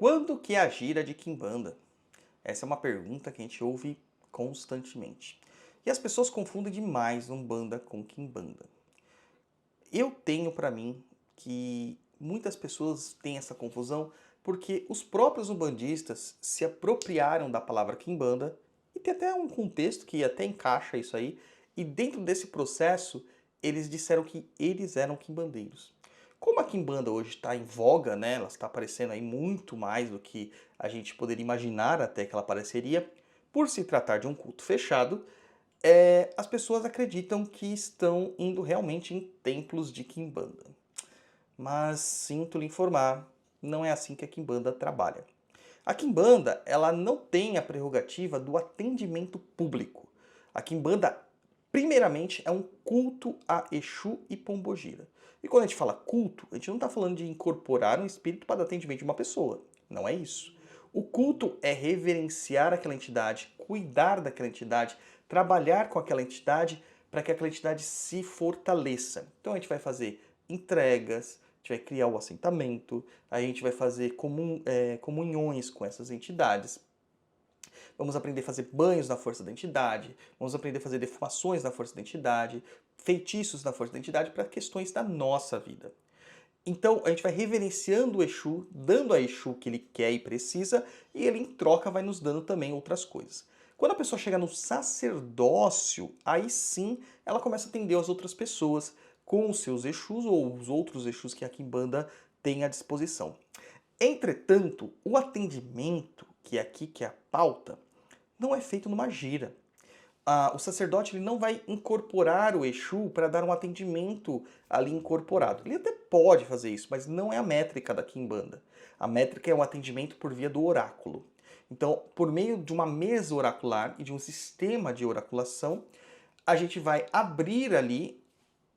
Quando que é a gira de Quimbanda? Essa é uma pergunta que a gente ouve constantemente. E as pessoas confundem demais Umbanda com Quimbanda. Eu tenho para mim que muitas pessoas têm essa confusão porque os próprios umbandistas se apropriaram da palavra Quimbanda e tem até um contexto que até encaixa isso aí, e dentro desse processo eles disseram que eles eram quimbandeiros. Como a Quimbanda hoje está em voga, né, ela está aparecendo aí muito mais do que a gente poderia imaginar até que ela apareceria, por se tratar de um culto fechado, as pessoas acreditam que estão indo realmente em templos de Quimbanda. Mas sinto lhe informar, não é assim que a Quimbanda trabalha. A Quimbanda, ela não tem a prerrogativa do atendimento público. A Quimbanda, primeiramente, é um culto a Exu e Pombogira. E quando a gente fala culto, a gente não está falando de incorporar um espírito para dar atendimento de uma pessoa. Não é isso. O culto é reverenciar aquela entidade, cuidar daquela entidade, trabalhar com aquela entidade para que aquela entidade se fortaleça. Então a gente vai fazer entregas, a gente vai criar o assentamento, a gente vai fazer comunhões com essas entidades. Vamos aprender a fazer banhos na força da entidade, vamos aprender a fazer defumações na força da entidade, feitiços na força da entidade para questões da nossa vida. Então a gente vai reverenciando o Exu, dando a Exu o que ele quer e precisa, e ele em troca vai nos dando também outras coisas. Quando a pessoa chega no sacerdócio, aí sim ela começa a atender as outras pessoas com os seus Exus ou os outros Exus que a Quimbanda tem à disposição. Entretanto, o atendimento, que é aqui que é a pauta, não é feito numa gira. O sacerdote ele não vai incorporar o Exu para dar um atendimento ali incorporado. Ele até pode fazer isso, mas não é a métrica da Quimbanda. A métrica é um atendimento por via do oráculo. Então, por meio de uma mesa oracular e de um sistema de oraculação, a gente vai abrir ali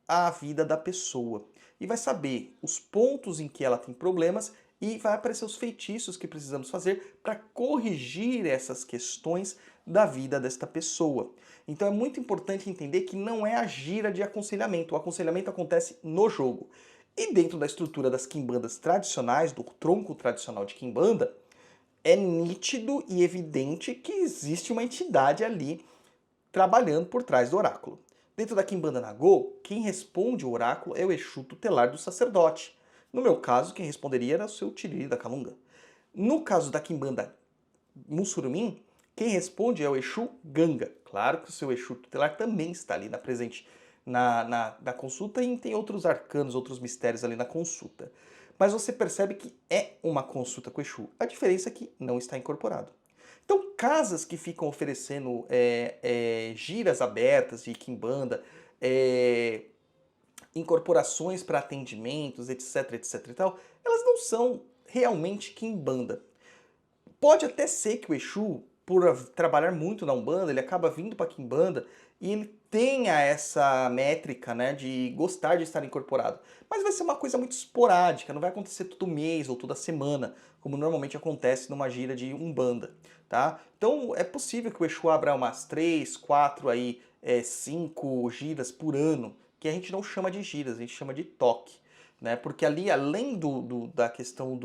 a vida da pessoa e vai saber os pontos em que ela tem problemas e vai aparecer os feitiços que precisamos fazer para corrigir essas questões da vida desta pessoa. Então é muito importante entender que não é a gira de aconselhamento. O aconselhamento acontece no jogo. E dentro da estrutura das quimbandas tradicionais, do tronco tradicional de quimbanda, é nítido e evidente que existe uma entidade ali trabalhando por trás do oráculo. Dentro da Quimbanda Nagô, quem responde o oráculo é o Exu tutelar do sacerdote. No meu caso, quem responderia era o seu Tiriri da Calunga. No caso da Quimbanda Mussurumim, quem responde é o Exu Ganga. Claro que o seu Exu tutelar também está ali presente na consulta e tem outros arcanos, outros mistérios ali na consulta. Mas você percebe que é uma consulta com o Exu. A diferença é que não está incorporado. Então, casas que ficam oferecendo giras abertas de quimbanda, incorporações para atendimentos, etc, etc e tal, elas não são realmente quimbanda. Pode até ser que o Exu, por trabalhar muito na Umbanda, ele acaba vindo para a Quimbanda e ele tenha essa métrica, né, de gostar de estar incorporado. Mas vai ser uma coisa muito esporádica, não vai acontecer todo mês ou toda semana, como normalmente acontece numa gira de Umbanda, tá? Então é possível que o Exu abra umas 3, 4 aí, 5 giras por ano, que a gente não chama de giras, a gente chama de toque, né? Porque ali, além da questão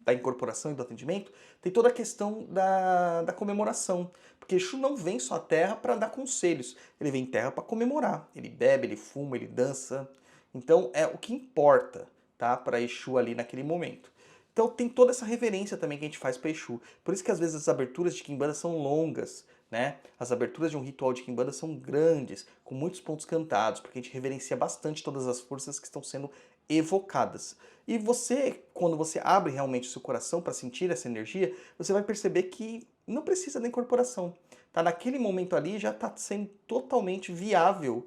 da incorporação e do atendimento, tem toda a questão da comemoração. Porque Exu não vem só à Terra para dar conselhos, ele vem à Terra para comemorar. Ele bebe, ele fuma, ele dança. Então é o que importa, tá, para Exu ali naquele momento. Então tem toda essa reverência também que a gente faz para Exu. Por isso que às vezes as aberturas de Quimbanda são longas, né? As aberturas de um ritual de Quimbanda são grandes, com muitos pontos cantados, porque a gente reverencia bastante todas as forças que estão sendo evocadas. E você, quando você abre realmente o seu coração para sentir essa energia, você vai perceber que não precisa da incorporação. Tá? Naquele momento ali já está sendo totalmente viável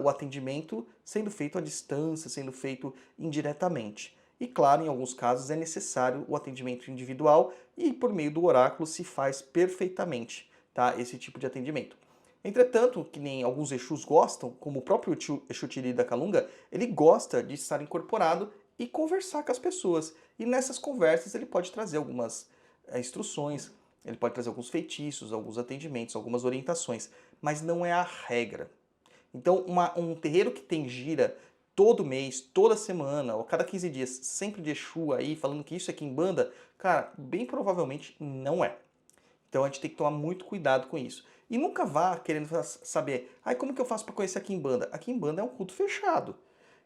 o atendimento sendo feito à distância, sendo feito indiretamente. E claro, em alguns casos é necessário o atendimento individual e por meio do oráculo se faz perfeitamente, tá? Esse tipo de atendimento. Entretanto, que nem alguns Exus gostam, como o próprio Exu Tiri da Calunga, ele gosta de estar incorporado e conversar com as pessoas. E nessas conversas ele pode trazer algumas instruções, ele pode trazer alguns feitiços, alguns atendimentos, algumas orientações, mas não é a regra. Então, um terreiro que tem gira todo mês, toda semana, ou a cada 15 dias, sempre de Exu aí, falando que isso é quimbanda, cara, bem provavelmente não é. Então a gente tem que tomar muito cuidado com isso. E nunca vá querendo saber, ai, como que eu faço para conhecer a quimbanda? A quimbanda é um culto fechado.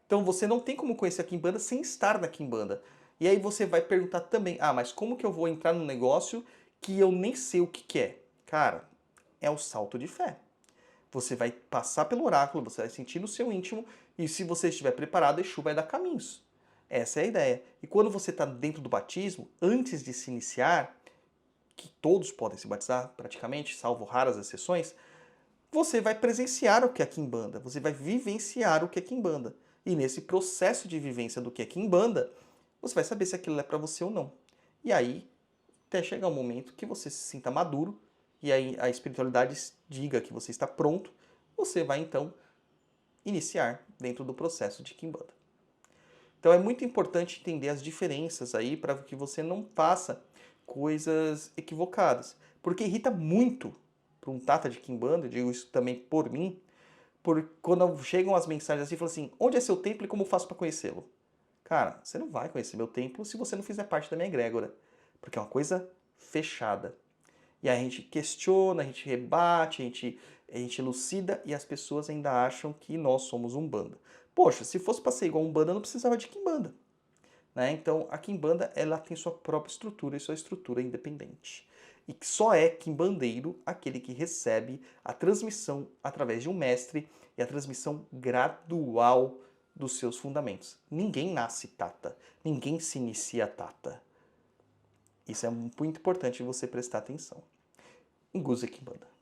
Então você não tem como conhecer a quimbanda sem estar na quimbanda. E aí você vai perguntar também, ah, mas como que eu vou entrar num negócio que eu nem sei o que que é? Cara, é o salto de fé. Você vai passar pelo oráculo, você vai sentir no seu íntimo, e se você estiver preparado, Exu vai dar caminhos. Essa é a ideia. E quando você está dentro do batismo, antes de se iniciar, que todos podem se batizar praticamente, salvo raras exceções, você vai presenciar o que é quimbanda, você vai vivenciar o que é quimbanda. E nesse processo de vivência do que é quimbanda, você vai saber se aquilo é para você ou não. E aí, até chegar um momento que você se sinta maduro, e aí a espiritualidade diga que você está pronto, você vai então iniciar dentro do processo de quimbanda. Então é muito importante entender as diferenças aí para que você não faça coisas equivocadas. Porque irrita muito para um tata de quimbanda, eu digo isso também por mim, por quando chegam as mensagens assim, falam assim, onde é seu templo e como eu faço para conhecê-lo? Cara, você não vai conhecer meu templo se você não fizer parte da minha egrégora, porque é uma coisa fechada. E aí a gente questiona, a gente rebate, a gente elucida e as pessoas ainda acham que nós somos Umbanda. Poxa, se fosse para ser igual a Umbanda, não precisava de Quimbanda. Né? Então, a Quimbanda ela tem sua própria estrutura e sua estrutura independente. E só é quimbandeiro aquele que recebe a transmissão através de um mestre e a transmissão gradual dos seus fundamentos. Ninguém nasce tata, ninguém se inicia tata. Isso é muito importante você prestar atenção. Nguza Quimbanda.